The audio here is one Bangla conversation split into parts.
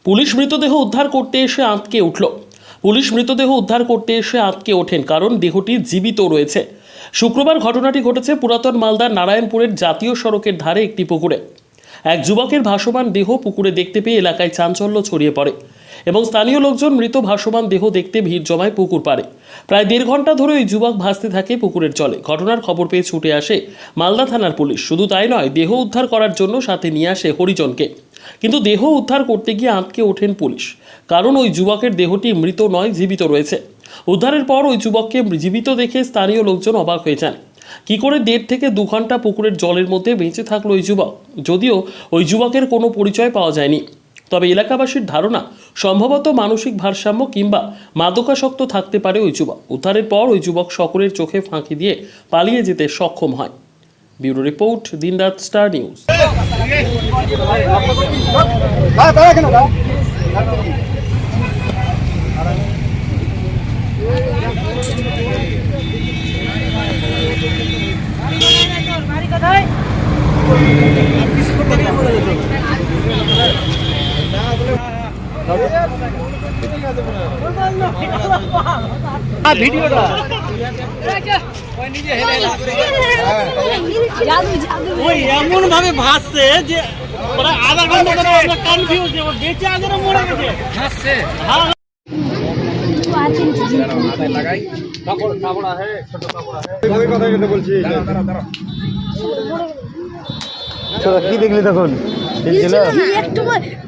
পুলিশ মৃতদেহ উদ্ধার করতে এসে আঁতকে উঠল। পুলিশ মৃতদেহ উদ্ধার করতে এসে আঁতকে ওঠেন কারণ দেহটি জীবিত রয়েছে। শুক্রবার ঘটনাটি ঘটেছে পুরাতন মালদার নারায়ণপুরের জাতীয় সড়কের ধারে একটি পুকুরে। এক যুবকের ভাসমান দেহ পুকুরে দেখতে পেয়ে এলাকায় চাঞ্চল্য ছড়িয়ে পড়ে এবং স্থানীয় লোকজন মৃত ভাসমান দেহ দেখতে ভিড় জমায় পুকুর পাড়ে। প্রায় 1.5 ঘন্টা ধরে ওই যুবক ভাসতে থাকে পুকুরের জলে। ঘটনার খবর পেয়ে ছুটে আসে মালদা থানার পুলিশ। শুধু তাই নয়, দেহ উদ্ধার করার জন্য সাথে নিয়ে আসে হরিজনকে। কিন্তু দেহ উদ্ধার করতে গিয়ে আঁতকে ওঠেন পুলিশ, কারণ ওই যুবকের দেহটি মৃত নয়, জীবিত রয়েছে। উদ্ধারের পর ওই যুবককে জীবিত দেখে স্থানীয় লোকজন অবাক হয়ে যান। কি করে 1.5 থেকে 2 ঘন্টা পুকুরের জলের মধ্যে বেঁচে থাকলো ওই যুবক? যদিও ওই যুবকের কোনো পরিচয় পাওয়া যায়নি, তবে এলাকাবাসীর ধারণা সম্ভবত মানসিক ভারসাম্য কিংবা মাদকাসক্ত থাকতে পারে ওই যুবক। উদ্ধারের পর ওই যুবক সকলের চোখে ফাঁকি দিয়ে পালিয়ে যেতে সক্ষম হয়। ব্যুরো রিপোর্ট, দিনরাত স্টার নিউজ। এমন ভাবে ভাসছে যে আধা ঘন্টা ধরে আমরা কনফিউজ, বেঁচে আছে না মরে গেছে ভাসছে। কি দেখলি তখন? একটু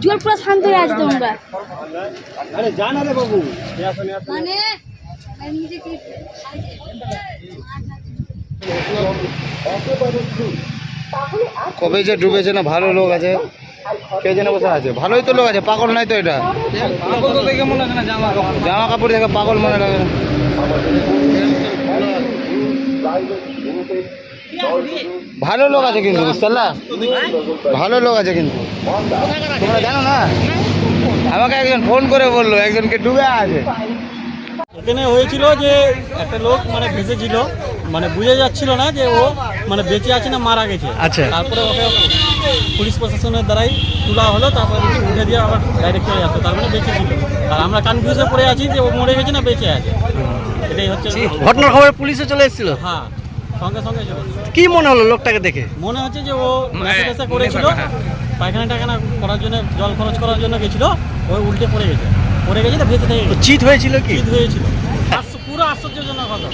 জল পুরো শান্ত হয়ে আছে তোমরা। আরে জানা রে বাবু, মানে কবে যে ডুবেছে না, ভালো লোক আছে, কে যেন বসে আছে, ভালোই তো লোক আছে, পাগল নাই তো। এটা পাগল তো দেখে মনে হয় না, জামা কাপড় দেখে পাগল মনে লাগে না। ভালো লোক আছে কিন্তু, বুঝতে পারলা, ভালো লোক আছে কিন্তু। তোমরা জানো না, আমাকে একজন ফোন করে বললো একজনকে ডুবে আছে। এখানে হয়েছিল যে একটা লোক মানে ভেসেছিল, মানে বুঝে যাচ্ছিল না যে ও মানে বেঁচে আছে না মারা গেছে। আচ্ছা। তারপরে ওকে পুলিশ প্রশাসনের দ্বারাই তোলা হলো, তারপরে উঠে দিয়ে আবার ডাইরেক্ট চলে আসতো, তার মানে বেঁচে ছিল। আর আমরা কনফিউজে পড়ে আছি যে ও মরে গেছে না বেঁচে আছে। এটাই হচ্ছে ঘটনার খবরে পুলিশে চলে এসেছিল। হ্যাঁ, সঙ্গে সঙ্গে চলে এসেছে। কি মনে হলো লোকটাকে দেখে? মনে হচ্ছে যে ও নেশা করেছিল, পায়খানা টায়খানা করার জন্য, জল খরচ করার জন্য গেছিল, ওই উল্টে পড়ে গেছে তো ভেসে থেকে গেছে। চিত হয়েছিল কি? শীত হয়েছিল। পুরো আশ্চর্যজনক কথা।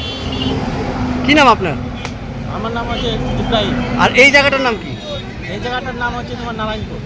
কি নাম আপনার? আমার নাম হচ্ছে ইব্রাহিম। আর এই জায়গাটার নাম কি? এই জায়গাটার নাম হচ্ছে তোমার নারায়ণপুর।